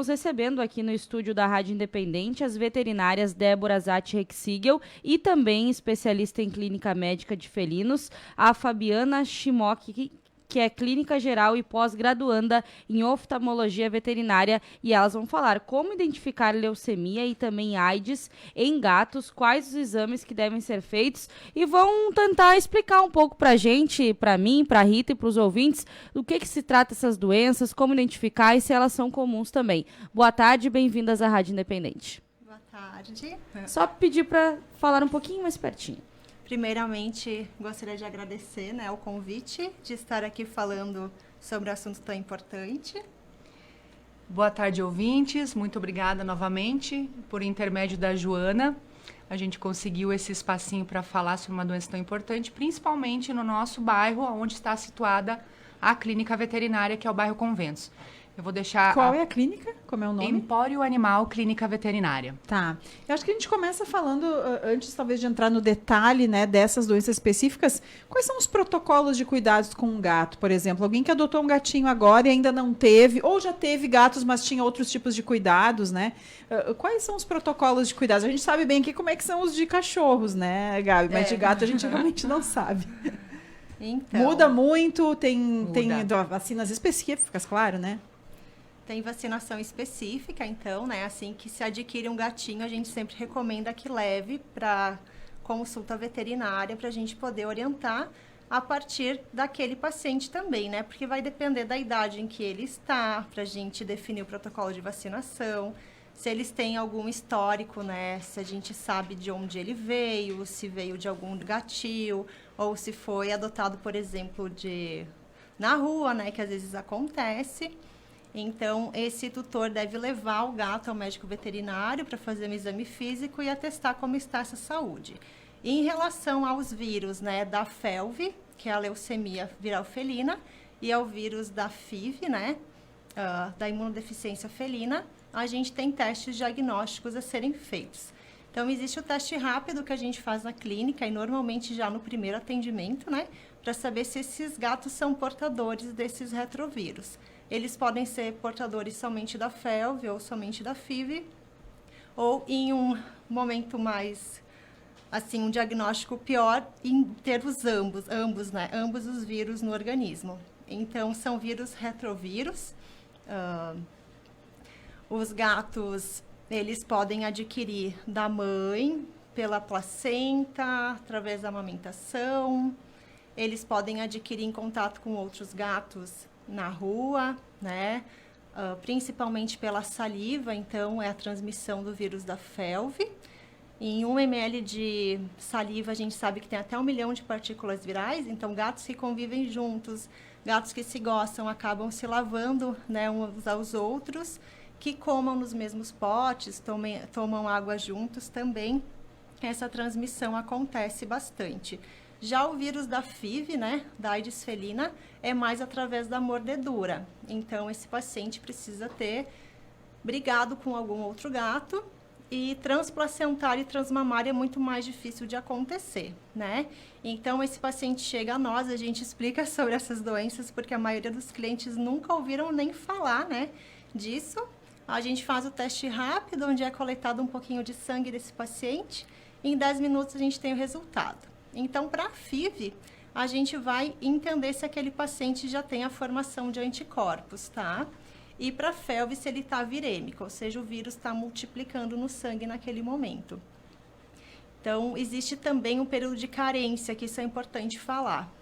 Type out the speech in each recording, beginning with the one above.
estamos recebendo aqui no estúdio da Rádio Independente as veterinárias Débora Zatti Rexigel e também especialista em clínica médica de felinos, a Fabiana Shimock, que é clínica geral e pós-graduanda em oftalmologia veterinária, e elas vão falar como identificar leucemia e também AIDS em gatos, quais os exames que devem ser feitos, e vão tentar explicar um pouco pra gente, pra mim, pra Rita e pros ouvintes, do que se trata essas doenças, como identificar e se elas são comuns também. Boa tarde, bem-vindas à Rádio Independente. Boa tarde. Só pedir pra falar um pouquinho mais pertinho. Primeiramente, gostaria de agradecer, o convite de estar aqui falando sobre um assunto tão importante. Boa tarde, ouvintes. Muito obrigada novamente por intermédio da Joana. A gente conseguiu esse espacinho para falar sobre uma doença tão importante, principalmente no nosso bairro, onde está situada a clínica veterinária, que é o bairro Conventos. Eu vou deixar... Qual é a clínica? Como é o nome? Empório Animal Clínica Veterinária. Tá. Eu acho que a gente começa falando, antes talvez de entrar no detalhe, dessas doenças específicas, quais são os protocolos de cuidados com um gato, por exemplo? Alguém que adotou um gatinho agora e ainda não teve, ou já teve gatos, mas tinha outros tipos de cuidados, né? Quais são os protocolos de cuidados? A gente sabe bem aqui como é que são os de cachorros, né, Gabi? Mas de gato a gente realmente não sabe. Então, Muda muito, tem vacinas específicas, claro, né? Tem vacinação específica, então, assim que se adquire um gatinho, a gente sempre recomenda que leve para consulta veterinária para a gente poder orientar a partir daquele paciente também, Porque vai depender da idade em que ele está, para a gente definir o protocolo de vacinação, se eles têm algum histórico, se a gente sabe de onde ele veio, se veio de algum gatil, ou se foi adotado, por exemplo, na rua, que às vezes acontece. Então, esse tutor deve levar o gato ao médico veterinário para fazer um exame físico e atestar como está essa saúde. Em relação aos vírus, da FeLV, que é a leucemia viral felina, e ao vírus da FIV, da imunodeficiência felina, a gente tem testes diagnósticos a serem feitos. Então, existe o teste rápido que a gente faz na clínica e normalmente já no primeiro atendimento, para saber se esses gatos são portadores desses retrovírus. Eles podem ser portadores somente da FeLV ou somente da FIV, ou em um momento mais, assim, um diagnóstico pior, em ter os ambos os vírus no organismo. Então, são vírus retrovírus. Os gatos, eles podem adquirir da mãe, pela placenta, através da amamentação. Eles podem adquirir em contato com outros gatos na rua, principalmente pela saliva, então é a transmissão do vírus da FeLV. Em 1 ml de saliva, a gente sabe que tem até 1 milhão de partículas virais, então gatos que convivem juntos, gatos que se gostam, acabam se lavando, uns aos outros, que comam nos mesmos potes, tomam água juntos também, essa transmissão acontece bastante. Já o vírus da FIV, da AIDS felina, é mais através da mordedura. Então, esse paciente precisa ter brigado com algum outro gato e transplacentário e transmamário é muito mais difícil de acontecer, Então, esse paciente chega a nós, a gente explica sobre essas doenças, porque a maioria dos clientes nunca ouviram nem falar, disso. A gente faz o teste rápido, onde é coletado um pouquinho de sangue desse paciente, e em 10 minutos a gente tem o resultado. Então, para a FIV, a gente vai entender se aquele paciente já tem a formação de anticorpos, E para a FeLV, se ele está virêmico, ou seja, o vírus está multiplicando no sangue naquele momento. Então, existe também um período de carência, que isso é importante falar,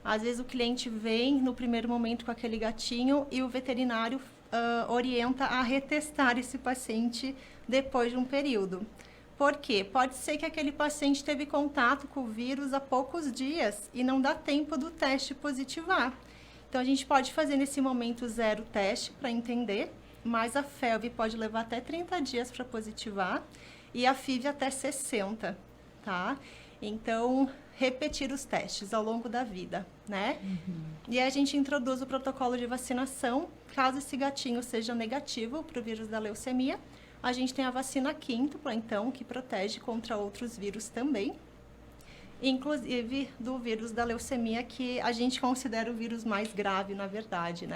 Às vezes o cliente vem no primeiro momento com aquele gatinho e o veterinário orienta a retestar esse paciente depois de um período. Por quê? Pode ser que aquele paciente teve contato com o vírus há poucos dias e não dá tempo do teste positivar. Então, a gente pode fazer nesse momento 0 teste para entender, mas a FeLV pode levar até 30 dias para positivar e a FIV até 60, Então, repetir os testes ao longo da vida, E aí a gente introduz o protocolo de vacinação, caso esse gatinho seja negativo para o vírus da leucemia. A gente tem a vacina quíntupla, então, que protege contra outros vírus também, inclusive do vírus da leucemia, que a gente considera o vírus mais grave, na verdade,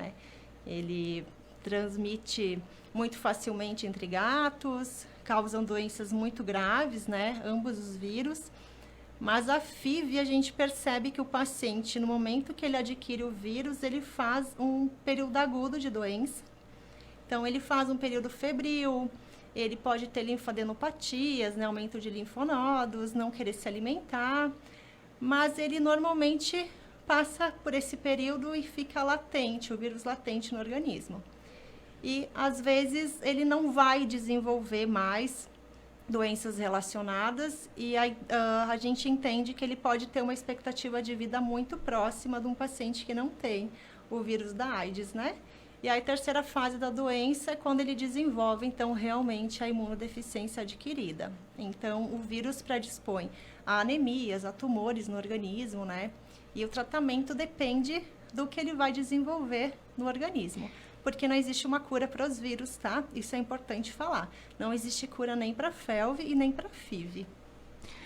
Ele transmite muito facilmente entre gatos, causam doenças muito graves, né? Ambos os vírus. Mas a FIV, a gente percebe que o paciente, no momento que ele adquire o vírus, ele faz um período agudo de doença. Então, ele faz um período febril, ele pode ter linfadenopatias, né? Aumento de linfonodos, não querer se alimentar. Mas ele normalmente passa por esse período e fica latente, o vírus latente no organismo. E, às vezes, ele não vai desenvolver mais doenças relacionadas e a gente entende que ele pode ter uma expectativa de vida muito próxima de um paciente que não tem o vírus da AIDS, né? E aí, a terceira fase da doença é quando ele desenvolve, então, realmente a imunodeficiência adquirida. Então, o vírus predispõe a anemias, a tumores no organismo, né? E o tratamento depende do que ele vai desenvolver no organismo. Porque não existe uma cura para os vírus, tá? Isso é importante falar. Não existe cura nem para FeLV e nem para FIV.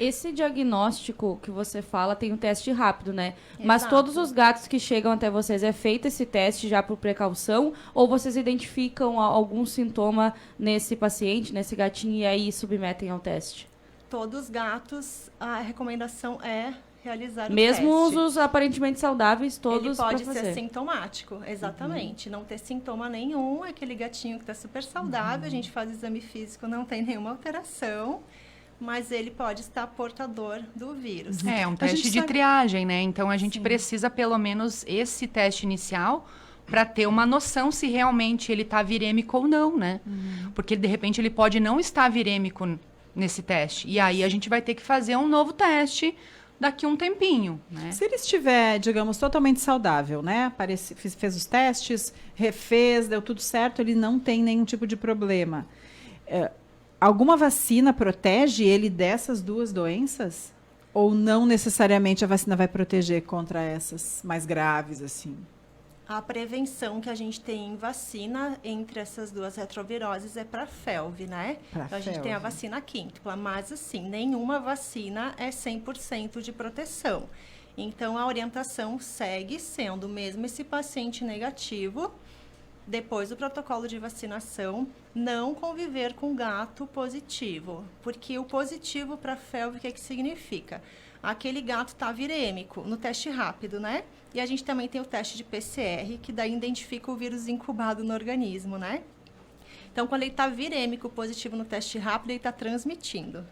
Esse diagnóstico que você fala tem um teste rápido, né? Exato. Mas todos os gatos que chegam até vocês, é feito esse teste já por precaução? Ou vocês identificam algum sintoma nesse paciente, nesse gatinho, e aí submetem ao teste? Todos os gatos, a recomendação é realizar o Mesmo teste. os aparentemente saudáveis, todos Ele pode pra ser fazer. sintomático, exatamente. Não ter sintoma nenhum, aquele gatinho que está super saudável, a gente faz exame físico, não tem nenhuma alteração, mas ele pode estar portador do vírus. É um A teste gente de sabe- triagem, né? Então, a gente precisa, pelo menos, esse teste inicial para ter uma noção se realmente ele está virêmico ou não, né? Porque, de repente, ele pode não estar virêmico nesse teste. E aí, a gente vai ter que fazer um novo teste daqui a um tempinho, né? Se ele estiver, digamos, totalmente saudável, né? Fez os testes, refez, deu tudo certo, ele não tem nenhum tipo de problema. Alguma vacina protege ele dessas duas doenças? Ou não necessariamente a vacina vai proteger contra essas mais graves, assim? A prevenção que a gente tem em vacina entre essas duas retroviroses é para FeLV, né? Pra Então, a gente tem a FeLV. vacina quíntupla, mas assim, nenhuma vacina é 100% de proteção. Então, a orientação segue sendo, mesmo esse paciente negativo, depois do protocolo de vacinação, não conviver com gato positivo. Porque o positivo para FeLV, o que significa? Aquele gato está virêmico no teste rápido, né? E a gente também tem o teste de PCR, que daí identifica o vírus incubado no organismo, né? Então, quando ele está virêmico positivo no teste rápido, ele está transmitindo.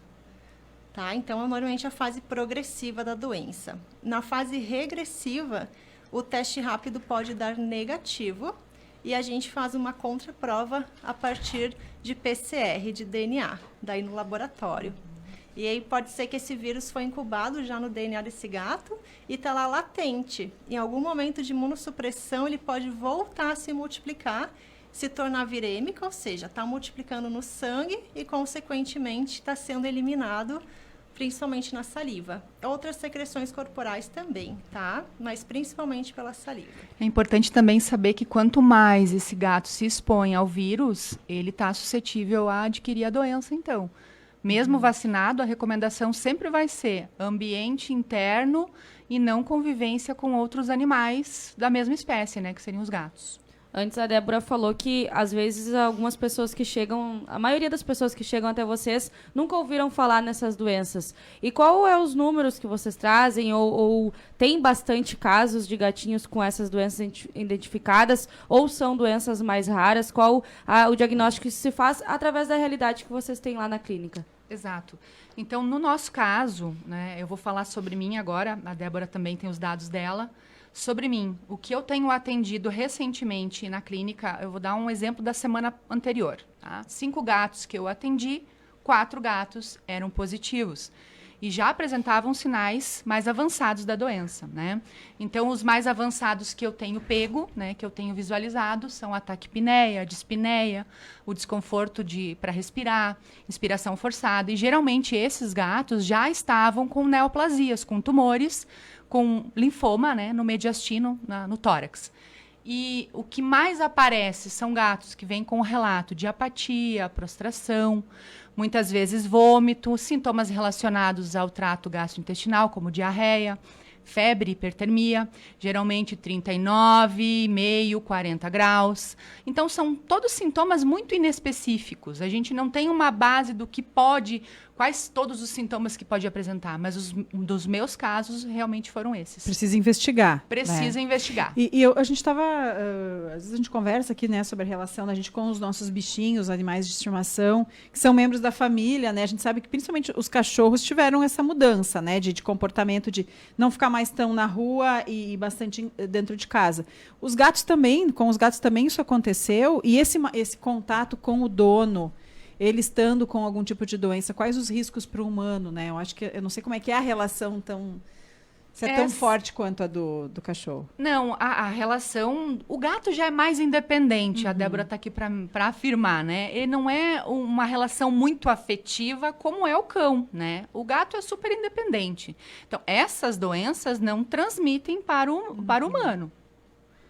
Tá? Então, é normalmente a fase progressiva da doença. Na fase regressiva, o teste rápido pode dar negativo e a gente faz uma contraprova a partir de PCR, de DNA, daí no laboratório. E aí pode ser que esse vírus foi incubado já no DNA desse gato e está lá latente. Em algum momento de imunossupressão, ele pode voltar a se multiplicar, se tornar virêmico, ou seja, está multiplicando no sangue e, consequentemente, está sendo eliminado, principalmente na saliva. Outras secreções corporais também, tá? Mas principalmente pela saliva. É importante também saber que quanto mais esse gato se expõe ao vírus, ele está suscetível a adquirir a doença, então. Mesmo vacinado, a recomendação sempre vai ser ambiente interno e não convivência com outros animais da mesma espécie, né? Que seriam os gatos. Antes a Débora falou que, às vezes, algumas pessoas que chegam... A maioria das pessoas que chegam até vocês nunca ouviram falar nessas doenças. E qual é os números que vocês trazem? Ou tem bastante casos de gatinhos com essas doenças identificadas? Ou são doenças mais raras? Qual o diagnóstico que se faz através da realidade que vocês têm lá na clínica? Exato. Então, no nosso caso, né, eu vou falar sobre mim agora, a Débora também tem os dados dela. Sobre mim, o que eu tenho atendido recentemente na clínica, eu vou dar um exemplo da semana anterior. Tá? 5 gatos que eu atendi, 4 gatos eram positivos. E já apresentavam sinais mais avançados da doença, né? Então, os mais avançados que eu tenho pego, né, que eu tenho visualizado, são a taquipneia, a dispneia, o desconforto para respirar, inspiração forçada. E, geralmente, esses gatos já estavam com neoplasias, com tumores, com linfoma, né, no mediastino, no tórax. E o que mais aparece são gatos que vêm com relato de apatia, prostração, muitas vezes vômito, sintomas relacionados ao trato gastrointestinal, como diarreia, febre, hipertermia, geralmente 39,5, 40 graus. Então, são todos sintomas muito inespecíficos. A gente não tem uma base do que pode, quais todos os sintomas que pode apresentar, mas dos meus casos realmente foram esses. Precisa investigar. Precisa investigar. A gente estava, às vezes a gente conversa aqui, né, sobre a relação da gente com os nossos bichinhos, animais de estimação, que são membros da família, né? A gente sabe que principalmente os cachorros tiveram essa mudança, né, de comportamento, de não ficar mais tão na rua e bastante dentro de casa. Os gatos também, com os gatos também isso aconteceu, e esse contato com o dono, ele estando com algum tipo de doença, quais os riscos para o humano, né? Eu acho que eu não sei como é que é a relação se é tão forte quanto a do cachorro. Não, a relação... O gato já é mais independente, a Débora está aqui para afirmar, né? Ele não é uma relação muito afetiva como é o cão, né? O gato é super independente. Então, essas doenças não transmitem para o humano.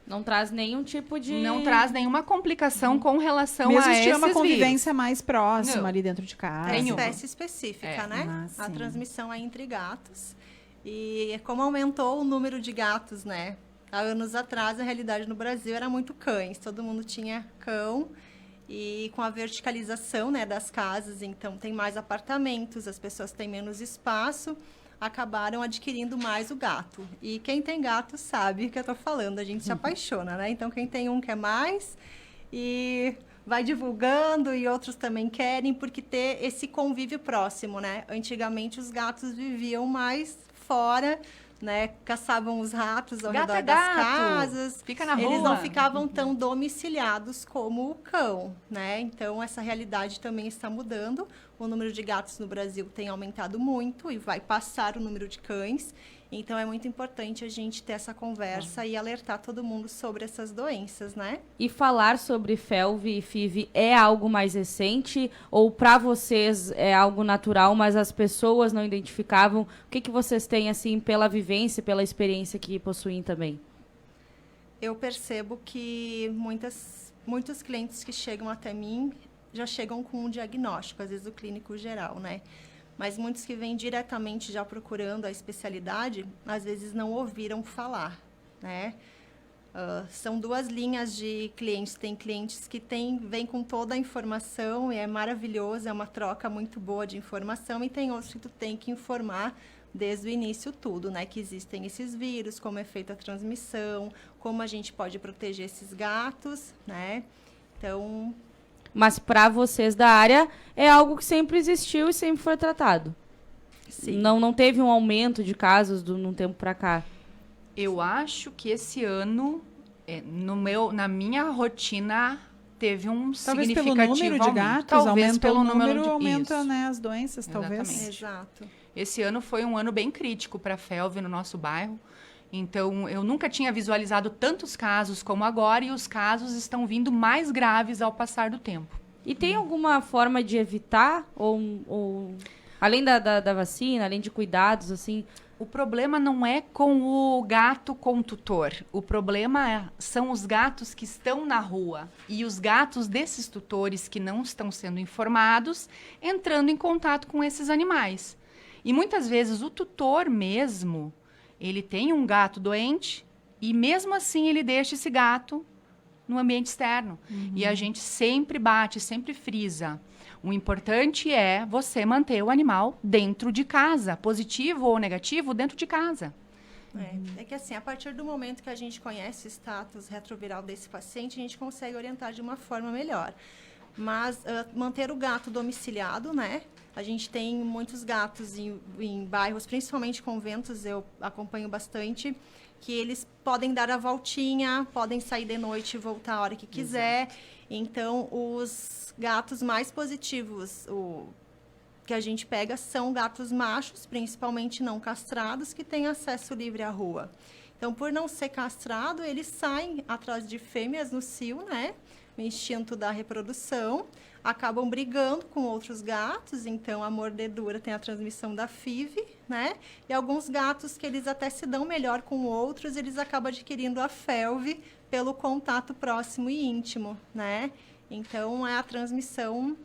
Não traz nenhum tipo de... Não traz nenhuma complicação com relação Mesmo a se tiver esses uma convivência vírus. mais próxima Não. ali dentro de casa. É Nenhuma. espécie específica, né? A sim. transmissão é entre gatos. E como aumentou o número de gatos, né? Há anos atrás, a realidade no Brasil era muito cães. Todo mundo tinha cão. E com a verticalização, né, das casas, então tem mais apartamentos, as pessoas têm menos espaço, acabaram adquirindo mais o gato. E quem tem gato sabe o que eu tô falando, a gente se apaixona, né? Então quem tem um quer mais e vai divulgando e outros também querem, porque ter esse convívio próximo, né? Antigamente os gatos viviam mais fora, né? Caçavam os ratos ao Gato redor é das gato, casas. fica na Eles rua. não ficavam tão domiciliados como o cão, né? Então, essa realidade também está mudando. O número de gatos no Brasil tem aumentado muito e vai passar o número de cães. Então, é muito importante a gente ter essa conversa e alertar todo mundo sobre essas doenças, né? E falar sobre FeLV e FIV é algo mais recente? Ou para vocês é algo natural, mas as pessoas não identificavam? O que vocês têm, assim, pela vivência, pela experiência que possuem também? Eu percebo que muitos clientes que chegam até mim já chegam com um diagnóstico, às vezes o clínico geral, né? Mas muitos que vêm diretamente já procurando a especialidade, às vezes não ouviram falar, né? São duas linhas de clientes. Tem clientes que vêm com toda a informação e é maravilhoso, é uma troca muito boa de informação. E tem outros que tu tem que informar desde o início tudo, né? Que existem esses vírus, como é feita a transmissão, como a gente pode proteger esses gatos, né? Então... Mas para vocês da área é algo que sempre existiu e sempre foi tratado. Sim. Não teve um aumento de casos num tempo para cá. Eu acho que esse ano, na minha rotina, teve um Talvez pelo significativo número de aumento. gatos, Talvez aumenta pelo o número número, de aumenta, isso. né, as doenças, talvez. Exatamente. Exato. Esse ano foi um ano bem crítico para a FeLV no nosso bairro. Então, eu nunca tinha visualizado tantos casos como agora e os casos estão vindo mais graves ao passar do tempo. E tem alguma forma de evitar? Ou além da vacina, além de cuidados, assim... O problema não é com o gato com tutor. O problema são os gatos que estão na rua e os gatos desses tutores que não estão sendo informados entrando em contato com esses animais. E muitas vezes o tutor mesmo, ele tem um gato doente e mesmo assim ele deixa esse gato no ambiente externo. E a gente sempre bate, sempre frisa. O importante é você manter o animal dentro de casa, positivo ou negativo, dentro de casa. É que assim, a partir do momento que a gente conhece o status retroviral desse paciente, a gente consegue orientar de uma forma melhor. Mas manter o gato domiciliado, né? A gente tem muitos gatos em bairros, principalmente conventos, eu acompanho bastante, que eles podem dar a voltinha, podem sair de noite e voltar a hora que quiser. Exato. Então, os gatos mais positivos que a gente pega são gatos machos, principalmente não castrados, que têm acesso livre à rua. Então, por não ser castrado, eles saem atrás de fêmeas no cio, né? O instinto da reprodução, acabam brigando com outros gatos, então a mordedura tem a transmissão da FIV, né? E alguns gatos que eles até se dão melhor com outros, eles acabam adquirindo a FeLV pelo contato próximo e íntimo, né? Então, é a transmissão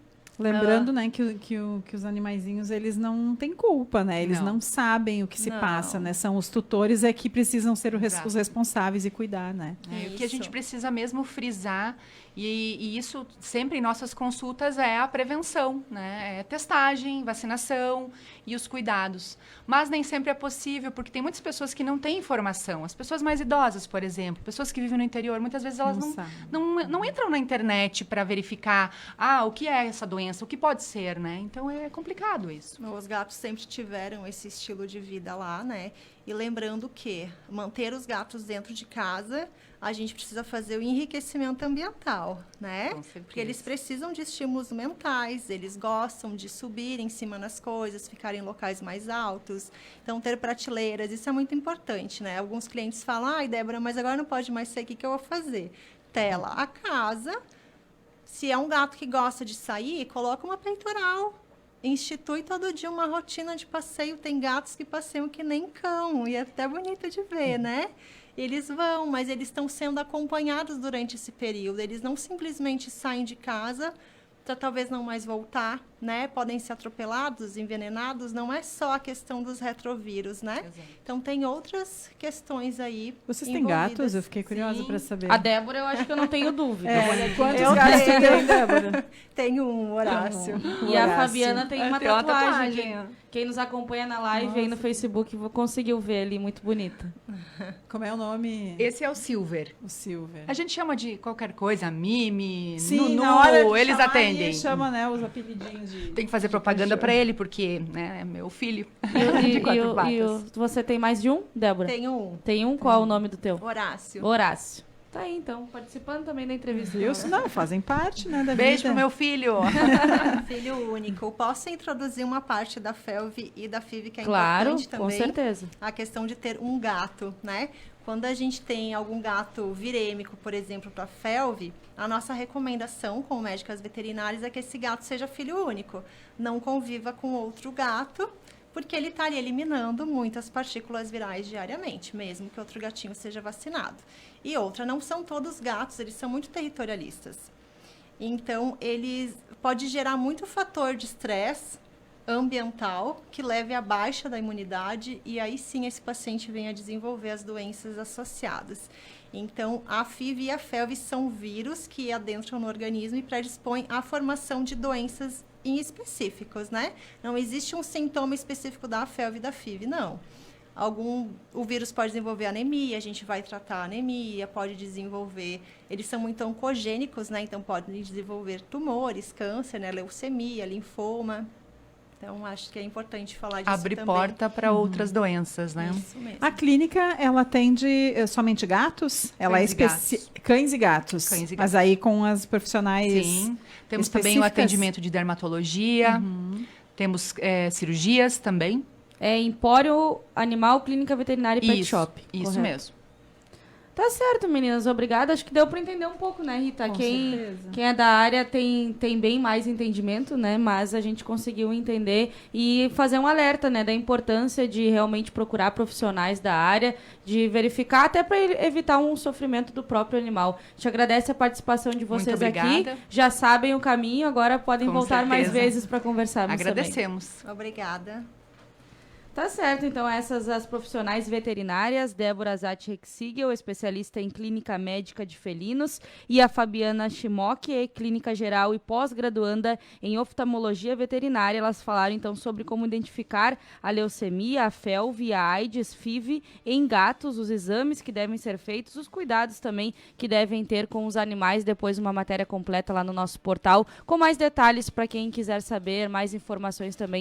Lembrando, né, que os animaizinhos, eles não têm culpa, né? Eles não sabem o que se Não. passa, né? São os tutores que precisam ser Exato. os responsáveis e cuidar, né? O que a gente Isso. precisa mesmo frisar, e isso sempre em nossas consultas, é a prevenção, né? É testagem, vacinação e os cuidados. Mas nem sempre é possível, porque tem muitas pessoas que não têm informação. As pessoas mais idosas, por exemplo, pessoas que vivem no interior, muitas vezes elas sabem. não entram na internet para verificar o que é essa doença, o que pode ser, né? Então é complicado isso. Os gatos sempre tiveram esse estilo de vida lá, né? E lembrando que manter os gatos dentro de casa, a gente precisa fazer o enriquecimento ambiental, né? Com certeza. Porque eles precisam de estímulos mentais, eles gostam de subir em cima das coisas, ficar em locais mais altos. Então, ter prateleiras, isso é muito importante, né? Alguns clientes falam, ai, Débora, mas agora não pode mais ser, o que eu vou fazer? Tela a casa. Se é um gato que gosta de sair, coloca uma peitoral. Institui todo dia uma rotina de passeio. Tem gatos que passeiam que nem cão. E é até bonito de ver, né? Eles vão, mas eles estão sendo acompanhados durante esse período. Eles não simplesmente saem de casa para talvez não mais voltar, né? Podem ser atropelados, envenenados. Não é só a questão dos retrovírus, né? Exato. Então, tem outras questões aí Vocês têm envolvidas. gatos? Eu fiquei curiosa Sim. para saber. A Débora, eu acho que eu não tenho dúvida. Quantos Eu gatos você tenho. tem, Débora? Tem um, Horácio. E a Fabiana tem uma Tem uma tatuagem. tatuagem. Quem nos acompanha na live aí no Facebook conseguiu ver ali, muito bonita. Como é o nome? Esse é o Silver. O Silver. A gente chama de qualquer coisa, Mimi, Sim, Nunu, na hora de eles chamar, atendem. aí chama, né, os apelidinhos de... Tem que fazer propaganda para ele, porque né, é meu filho. E, De quatro você tem mais de um, Débora? Tenho um, Tem um? Qual é o nome do teu? Horácio. Horácio. Tá aí, então, participando também da entrevista. Isso, não, fazem parte, né, da Beijo vida. pro meu filho. Filho único. Posso introduzir uma parte da FELV e da FIV que é Claro, importante também? com certeza. A questão de ter um gato, né? Quando a gente tem algum gato virêmico, por exemplo, para FELV, a nossa recomendação com médicas veterinárias é que esse gato seja filho único. Não conviva com outro gato, porque ele está ali eliminando muitas partículas virais diariamente, mesmo que outro gatinho seja vacinado. E outra, não são todos gatos, eles são muito territorialistas. Então, eles pode gerar muito fator de estresse ambiental que leve à baixa da imunidade e aí sim esse paciente vem a desenvolver as doenças associadas. Então, a FIV e a FeLV são vírus que adentram no organismo e predispõem à formação de doenças em específicos, né? Não existe um sintoma específico da FeLV e da FIV, não. O vírus pode desenvolver anemia, a gente vai tratar a anemia, pode desenvolver... Eles são muito oncogênicos, né? Então, podem desenvolver tumores, câncer, né? Leucemia, linfoma. Então, acho que é importante falar disso Abre também. porta para outras doenças, né? Isso mesmo. A clínica, ela atende somente gatos? Ela é Cães e gatos. Cães e gatos. Cães e Mas gatos. aí com as profissionais... Sim. Temos também o específicas? atendimento de dermatologia. Temos cirurgias também. É Empório Animal Clínica Veterinária e Pet Isso, Shop. Isso correto? mesmo. Tá certo, meninas. Obrigada. Acho que deu para entender um pouco, né, Rita? Com Quem certeza. é da área tem bem mais entendimento, né? Mas a gente conseguiu entender e fazer um alerta, né, da importância de realmente procurar profissionais da área, de verificar até para evitar um sofrimento do próprio animal. Te agradece a participação de vocês Muito aqui. obrigada. Já sabem o caminho, agora podem Com voltar mais certeza. vezes para conversarmos também. Agradecemos. Obrigada. Tá certo, então essas as profissionais veterinárias, Débora Zatti Rexigel, especialista em clínica médica de felinos, e a Fabiana Schimock, clínica geral e pós-graduanda em oftalmologia veterinária. Elas falaram então sobre como identificar a leucemia, a FeLV, a AIDS, FIV em gatos, os exames que devem ser feitos, os cuidados também que devem ter com os animais. Depois uma matéria completa lá no nosso portal com mais detalhes para quem quiser saber, mais informações também